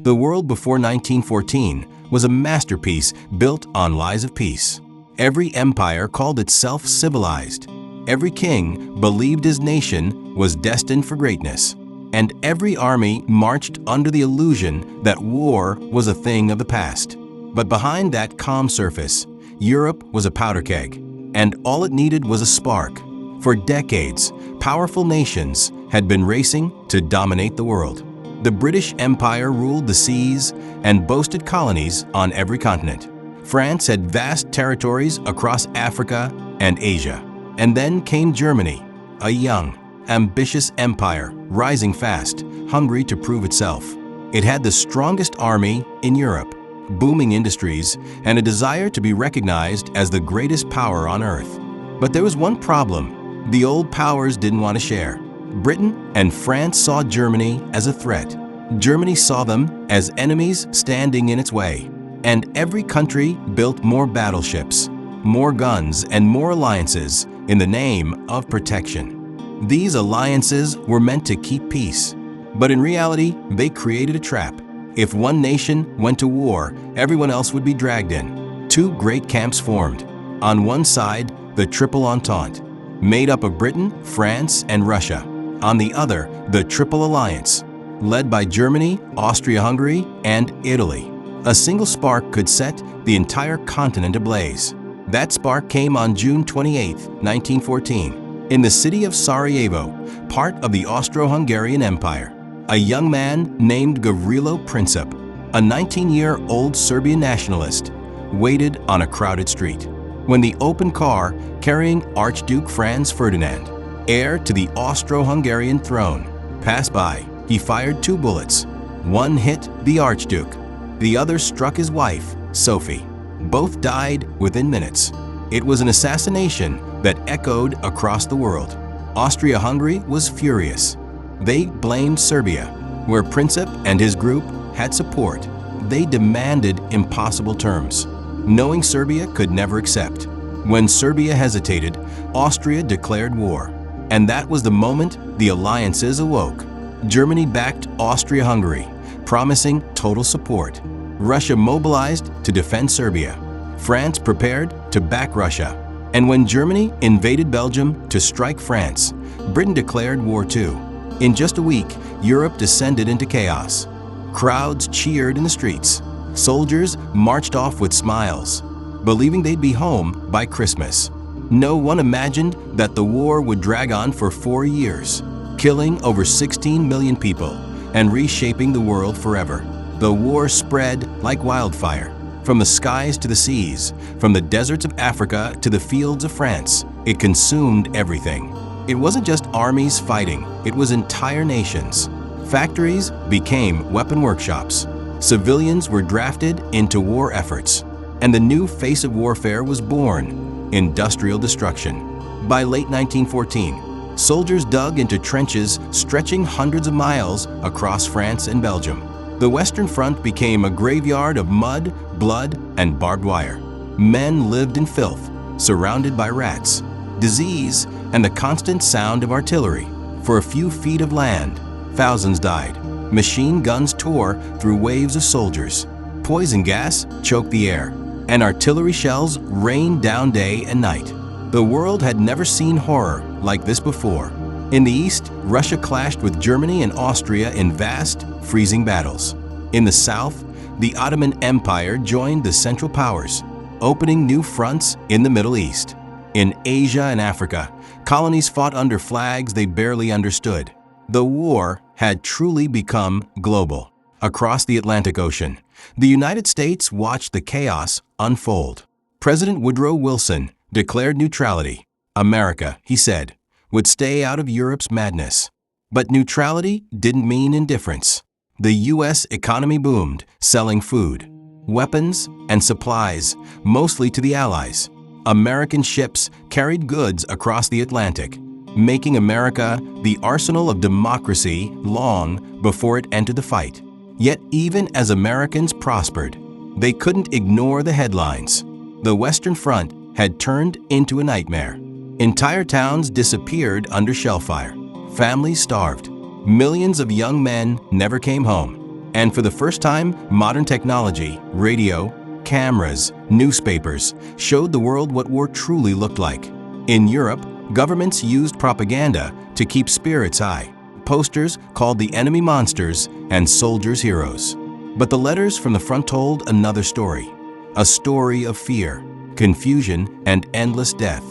The world before 1914 was a masterpiece built on lies of peace. Every empire called itself civilized. Every king believed his nation was destined for greatness. And every army marched under the illusion that war was a thing of the past. But behind that calm surface, Europe was a powder keg, and all it needed was a spark. For decades, powerful nations had been racing to dominate the world. The British Empire ruled the seas and boasted colonies on every continent. France had vast territories across Africa and Asia. And then came Germany, a young, ambitious empire, rising fast, hungry to prove itself. It had the strongest army in Europe, booming industries, and a desire to be recognized as the greatest power on earth. But there was one problem. The old powers didn't want to share. Britain and France saw Germany as a threat. Germany saw them as enemies standing in its way. And every country built more battleships, more guns, and more alliances in the name of protection. These alliances were meant to keep peace, but in reality, they created a trap. If one nation went to war, everyone else would be dragged in. Two great camps formed. On one side, the Triple Entente, made up of Britain, France, and Russia. On the other, the Triple Alliance, led by Germany, Austria-Hungary, and Italy. A single spark could set the entire continent ablaze. That spark came on June 28, 1914. In the city of Sarajevo, part of the Austro-Hungarian Empire. A young man named Gavrilo Princip, a 19-year-old Serbian nationalist, waited on a crowded street. When the open car carrying Archduke Franz Ferdinand, heir to the Austro-Hungarian throne, passed by, he fired 2 bullets. One hit the Archduke. The other struck his wife, Sophie. Both died within minutes. It was an assassination that echoed across the world. Austria-Hungary was furious. They blamed Serbia, where Princip and his group had support. They demanded impossible terms, knowing Serbia could never accept. When Serbia hesitated, Austria declared war. And that was the moment the alliances awoke. Germany backed Austria-Hungary, promising total support. Russia mobilized to defend Serbia. France prepared to back Russia. And when Germany invaded Belgium to strike France, Britain declared war too. In just a week, Europe descended into chaos. Crowds cheered in the streets. Soldiers marched off with smiles, believing they'd be home by Christmas. No one imagined that the war would drag on for 4 years, killing over 16 million people and reshaping the world forever. The war spread like wildfire. From the skies to the seas, from the deserts of Africa to the fields of France, it consumed everything. It wasn't just armies fighting, it was entire nations. Factories became weapon workshops. Civilians were drafted into war efforts. And the new face of warfare was born: industrial destruction. By late 1914, soldiers dug into trenches stretching hundreds of miles across France and Belgium. The Western Front became a graveyard of mud, blood, and barbed wire. Men lived in filth, surrounded by rats, disease, and the constant sound of artillery. For a few feet of land, thousands died. Machine guns tore through waves of soldiers. Poison gas choked the air, and artillery shells rained down day and night. The world had never seen horror like this before. In the east, Russia clashed with Germany and Austria in vast, freezing battles. In the south, the Ottoman Empire joined the Central Powers, opening new fronts in the Middle East. In Asia and Africa, colonies fought under flags they barely understood. The war had truly become global. Across the Atlantic Ocean, the United States watched the chaos unfold. President Woodrow Wilson declared neutrality. America, he said, would stay out of Europe's madness. But neutrality didn't mean indifference. The U.S. economy boomed, selling food, weapons, and supplies, mostly to the Allies. American ships carried goods across the Atlantic, making America the arsenal of democracy long before it entered the fight. Yet even as Americans prospered, they couldn't ignore the headlines. The Western Front had turned into a nightmare. Entire towns disappeared under shellfire. Families starved. Millions of young men never came home. And for the first time, modern technology, radio, cameras, newspapers showed the world what war truly looked like. In Europe, governments used propaganda to keep spirits high. Posters called the enemy monsters and soldiers heroes. But the letters from the front told another story. A story of fear, confusion, and endless death.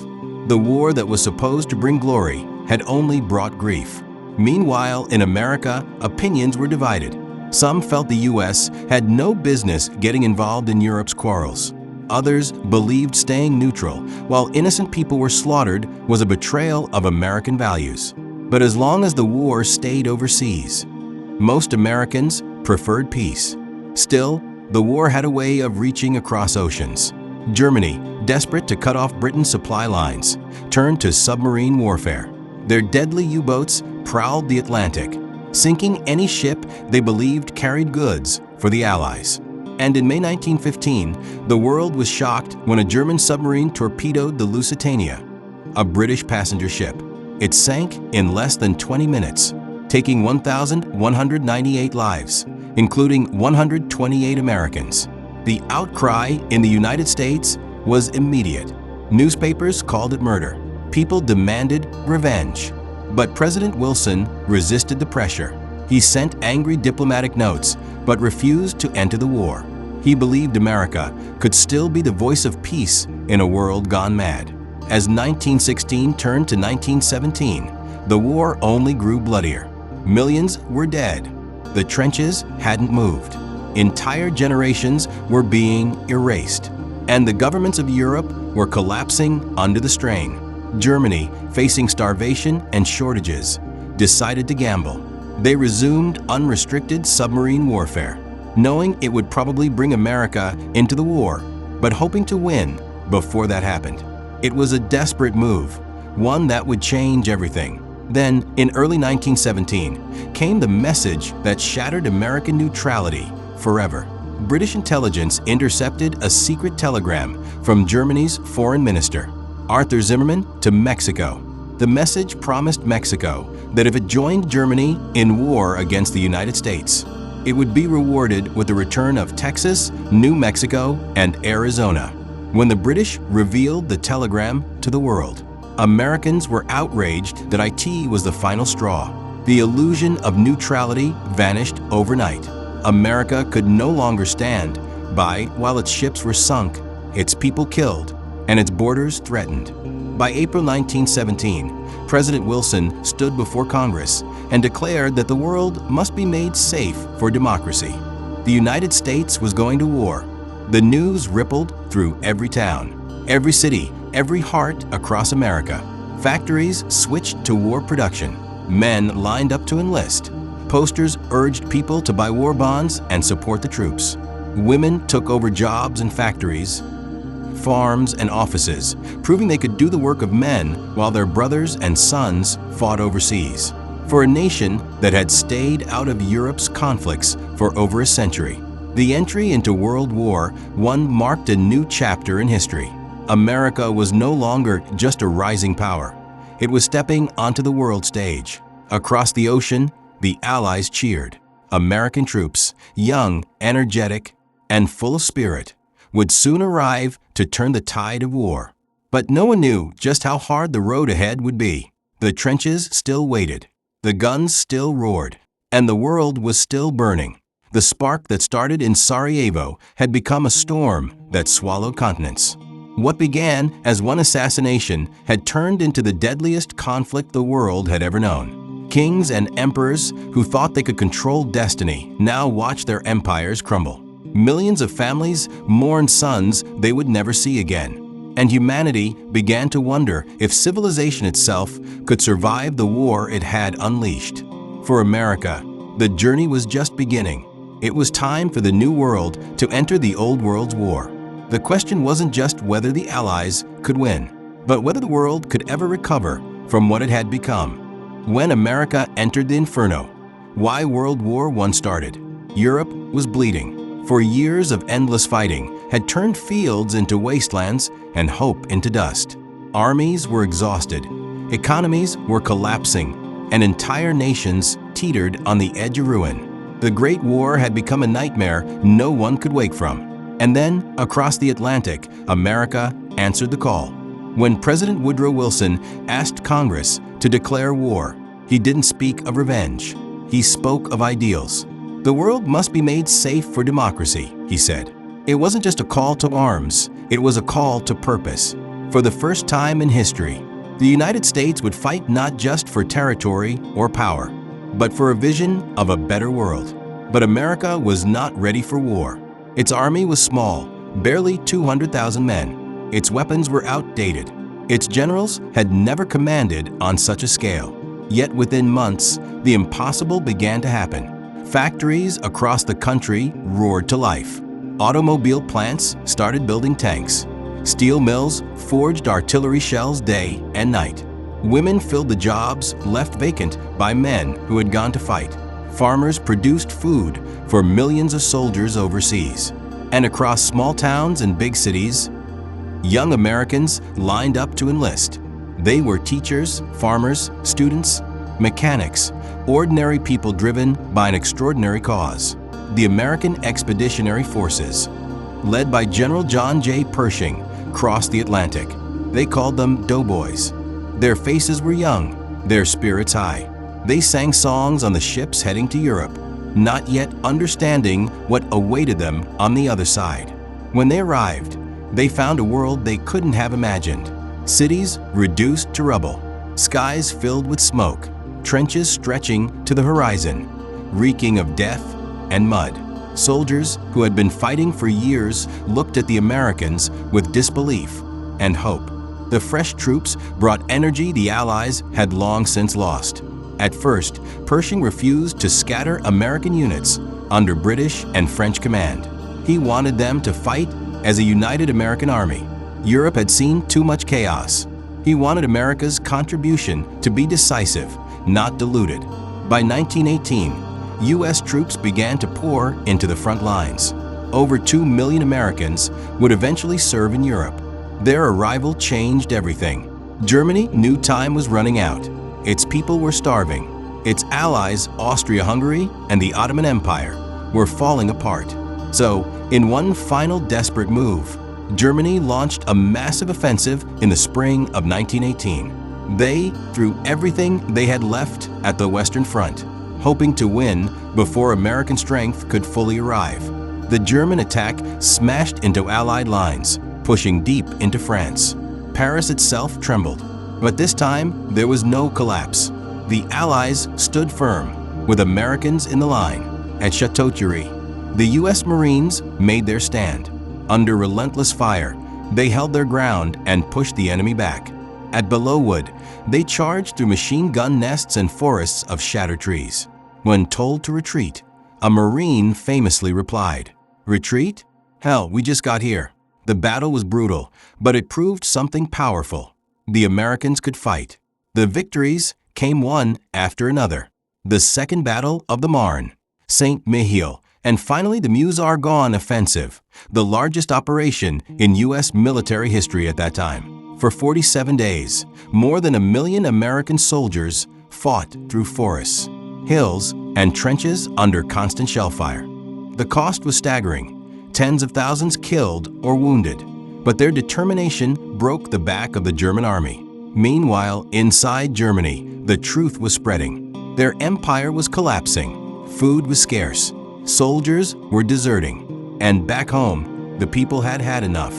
The war that was supposed to bring glory had only brought grief. Meanwhile, in America, opinions were divided. Some felt the U.S. had no business getting involved in Europe's quarrels. Others believed staying neutral, while innocent people were slaughtered, was a betrayal of American values. But as long as the war stayed overseas, most Americans preferred peace. Still, the war had a way of reaching across oceans. Germany, desperate to cut off Britain's supply lines, turned to submarine warfare. Their deadly U-boats prowled the Atlantic, sinking any ship they believed carried goods for the Allies. And in May 1915, the world was shocked when a German submarine torpedoed the Lusitania, a British passenger ship. It sank in less than 20 minutes, taking 1,198 lives, including 128 Americans. The outcry in the United States was immediate. Newspapers called it murder. People demanded revenge. But President Wilson resisted the pressure. He sent angry diplomatic notes, but refused to enter the war. He believed America could still be the voice of peace in a world gone mad. As 1916 turned to 1917, the war only grew bloodier. Millions were dead. The trenches hadn't moved. Entire generations were being erased. And the governments of Europe were collapsing under the strain. Germany, facing starvation and shortages, decided to gamble. They resumed unrestricted submarine warfare, knowing it would probably bring America into the war, but hoping to win before that happened. It was a desperate move, one that would change everything. Then, in early 1917, came the message that shattered American neutrality forever. British intelligence intercepted a secret telegram from Germany's foreign minister, Arthur Zimmermann, to Mexico. The message promised Mexico that if it joined Germany in war against the United States, it would be rewarded with the return of Texas, New Mexico, and Arizona. When the British revealed the telegram to the world, Americans were outraged that IT was the final straw. The illusion of neutrality vanished overnight. America could no longer stand by while its ships were sunk, its people killed, and its borders threatened. By April 1917, President Wilson stood before Congress and declared that the world must be made safe for democracy. The United States was going to war. The news rippled through every town, every city, every heart across America. Factories switched to war production. Men lined up to enlist. Posters urged people to buy war bonds and support the troops. Women took over jobs and factories, farms and offices, proving they could do the work of men while their brothers and sons fought overseas. For a nation that had stayed out of Europe's conflicts for over a century, the entry into World War I marked a new chapter in history. America was no longer just a rising power. It was stepping onto the world stage. Across the ocean, the Allies cheered. American troops, young, energetic, and full of spirit, would soon arrive to turn the tide of war. But no one knew just how hard the road ahead would be. The trenches still waited. The guns still roared. And the world was still burning. The spark that started in Sarajevo had become a storm that swallowed continents. What began as one assassination had turned into the deadliest conflict the world had ever known. Kings and emperors who thought they could control destiny now watched their empires crumble. Millions of families mourned sons they would never see again. And humanity began to wonder if civilization itself could survive the war it had unleashed. For America, the journey was just beginning. It was time for the new world to enter the old world's war. The question wasn't just whether the Allies could win, but whether the world could ever recover from what it had become. When America entered the inferno, why World War I started. Europe was bleeding. For years of endless fighting had turned fields into wastelands and hope into dust. Armies were exhausted. Economies were collapsing, and entire nations teetered on the edge of ruin. The Great War had become a nightmare no one could wake from. And then, across the Atlantic, America answered the call. When President Woodrow Wilson asked Congress to declare war, he didn't speak of revenge. He spoke of ideals. The world must be made safe for democracy, he said. It wasn't just a call to arms, it was a call to purpose. For the first time in history, the United States would fight not just for territory or power, but for a vision of a better world. But America was not ready for war. Its army was small, barely 200,000 men. Its weapons were outdated. Its generals had never commanded on such a scale. Yet within months, the impossible began to happen. Factories across the country roared to life. Automobile plants started building tanks. Steel mills forged artillery shells day and night. Women filled the jobs left vacant by men who had gone to fight. Farmers produced food for millions of soldiers overseas. And across small towns and big cities, young Americans lined up to enlist. They were teachers, farmers, students, mechanics, ordinary people driven by an extraordinary cause. The American Expeditionary Forces, led by General John J. Pershing, crossed the Atlantic. They called them doughboys. Their faces were young, their spirits high. They sang songs on the ships heading to Europe, not yet understanding what awaited them on the other side. When they arrived, they found a world they couldn't have imagined. Cities reduced to rubble, skies filled with smoke, trenches stretching to the horizon, reeking of death and mud. Soldiers who had been fighting for years looked at the Americans with disbelief and hope. The fresh troops brought energy the Allies had long since lost. At first, Pershing refused to scatter American units under British and French command. He wanted them to fight as a united American army. Europe had seen too much chaos. He wanted America's contribution to be decisive, not diluted. By 1918, U.S. troops began to pour into the front lines. Over 2 million Americans would eventually serve in Europe. Their arrival changed everything. Germany knew time was running out. Its people were starving. Its allies, Austria-Hungary and the Ottoman Empire, were falling apart. So, in one final desperate move, Germany launched a massive offensive in the spring of 1918. They threw everything they had left at the Western Front, hoping to win before American strength could fully arrive. The German attack smashed into Allied lines, pushing deep into France. Paris itself trembled. But this time, there was no collapse. The Allies stood firm, with Americans in the line. At Château-Thierry, the U.S. Marines made their stand. Under relentless fire, they held their ground and pushed the enemy back. At Belleauwood, they charged through machine gun nests and forests of shattered trees. When told to retreat, a Marine famously replied, "Retreat? Hell, we just got here." The battle was brutal, but it proved something powerful. The Americans could fight. The victories came one after another. The Second Battle of the Marne, Saint-Mihiel, and finally the Meuse-Argonne offensive, the largest operation in U.S. military history at that time. For 47 days, more than 1 million American soldiers fought through forests, hills, and trenches under constant shell fire. The cost was staggering, tens of thousands killed or wounded, but their determination broke the back of the German army. Meanwhile, inside Germany, the truth was spreading. Their empire was collapsing, food was scarce, soldiers were deserting, and back home, the people had had enough.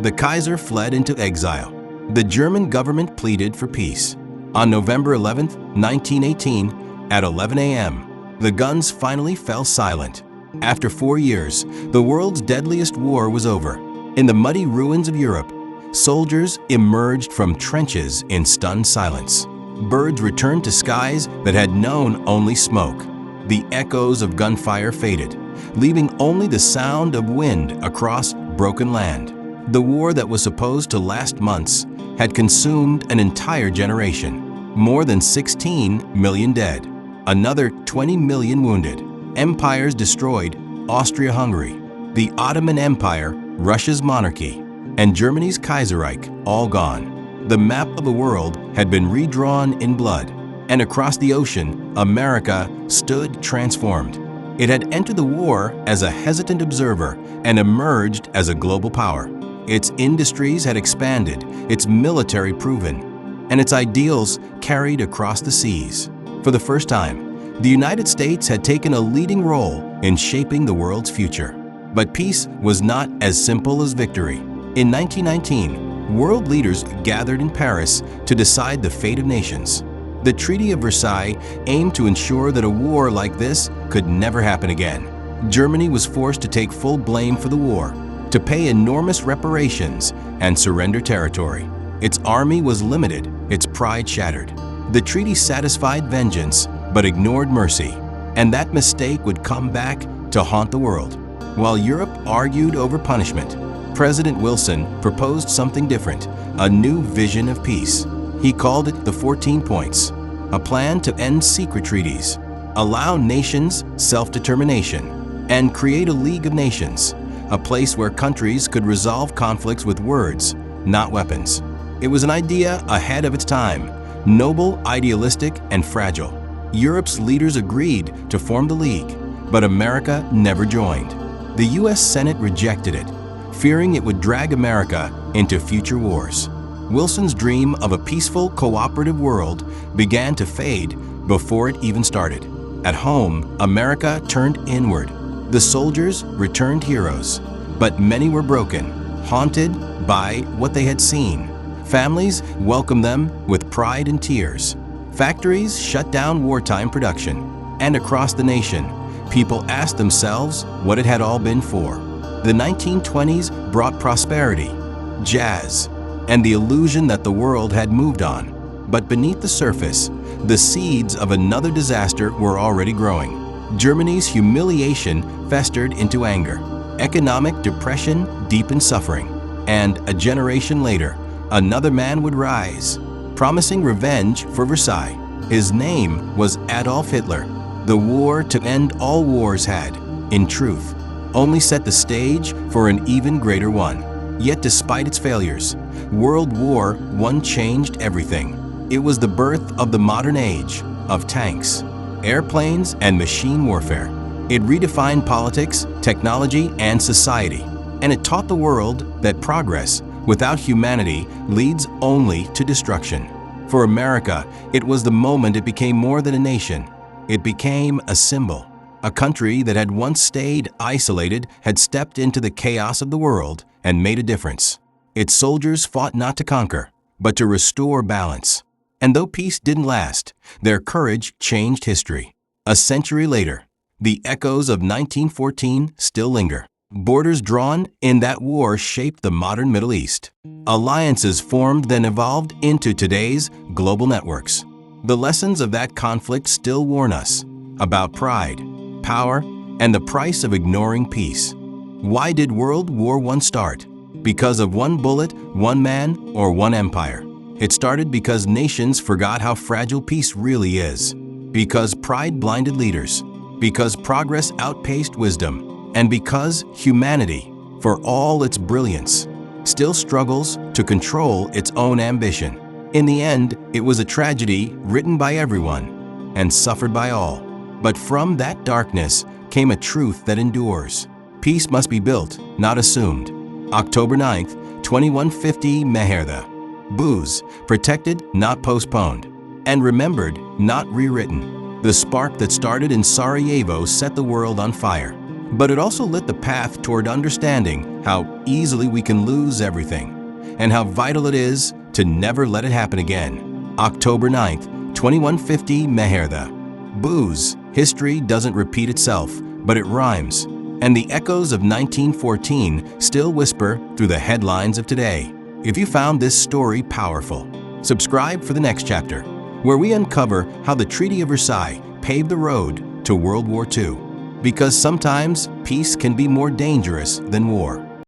The Kaiser fled into exile. The German government pleaded for peace. On November 11, 1918, at 11 a.m., the guns finally fell silent. After 4 years, the world's deadliest war was over. In the muddy ruins of Europe, soldiers emerged from trenches in stunned silence. Birds returned to skies that had known only smoke. The echoes of gunfire faded, leaving only the sound of wind across broken land. The war that was supposed to last months had consumed an entire generation. More than 16 million dead, another 20 million wounded, empires destroyed, Austria-Hungary, the Ottoman Empire, Russia's monarchy, and Germany's Kaiserreich all gone. The map of the world had been redrawn in blood, and across the ocean, America stood transformed. It had entered the war as a hesitant observer and emerged as a global power. Its industries had expanded, its military proven, and its ideals carried across the seas. For the first time, the United States had taken a leading role in shaping the world's future. But peace was not as simple as victory. In 1919, world leaders gathered in Paris to decide the fate of nations. The Treaty of Versailles aimed to ensure that a war like this could never happen again. Germany was forced to take full blame for the war, to pay enormous reparations and surrender territory. Its army was limited, its pride shattered. The treaty satisfied vengeance but ignored mercy, and that mistake would come back to haunt the world. While Europe argued over punishment, President Wilson proposed something different, a new vision of peace. He called it the 14 Points, a plan to end secret treaties, allow nations self-determination, and create a League of Nations, a place where countries could resolve conflicts with words, not weapons. It was an idea ahead of its time, noble, idealistic, and fragile. Europe's leaders agreed to form the League, but America never joined. The U.S. Senate rejected it, fearing it would drag America into future wars. Wilson's dream of a peaceful, cooperative world began to fade before it even started. At home, America turned inward. The soldiers returned heroes, but many were broken, haunted by what they had seen. Families welcomed them with pride and tears. Factories shut down wartime production, and across the nation, people asked themselves what it had all been for. The 1920s brought prosperity, jazz, and the illusion that the world had moved on. But beneath the surface, the seeds of another disaster were already growing. Germany's humiliation festered into anger. Economic depression deepened suffering. And a generation later, another man would rise, promising revenge for Versailles. His name was Adolf Hitler. The war to end all wars had, in truth, only set the stage for an even greater one. Yet despite its failures, World War I changed everything. It was the birth of the modern age, of tanks, airplanes, and machine warfare. It redefined politics, technology, and society. And it taught the world that progress without humanity leads only to destruction. For America, it was the moment it became more than a nation. It became a symbol. A country that had once stayed isolated had stepped into the chaos of the world and made a difference. Its soldiers fought not to conquer, but to restore balance. And though peace didn't last, their courage changed history. A century later, the echoes of 1914 still linger. Borders drawn in that war shaped the modern Middle East. Alliances formed then evolved into today's global networks. The lessons of that conflict still warn us about pride, power, and the price of ignoring peace. Why did World War I start? Because of one bullet, one man, or one empire? It started because nations forgot how fragile peace really is. Because pride blinded leaders. Because progress outpaced wisdom. And because humanity, for all its brilliance, still struggles to control its own ambition. In the end, it was a tragedy written by everyone and suffered by all. But from that darkness came a truth that endures. Peace must be built, not assumed. October 9th, 2150 Mehertha. Booze, protected, not postponed. And remembered, not rewritten. The spark that started in Sarajevo set the world on fire. But it also lit the path toward understanding how easily we can lose everything, and how vital it is to never let it happen again. October 9th, 2150 Mehertha. Booze, history doesn't repeat itself, but it rhymes. And the echoes of 1914 still whisper through the headlines of today. If you found this story powerful, subscribe for the next chapter, where we uncover how the Treaty of Versailles paved the road to World War II. Because sometimes peace can be more dangerous than war.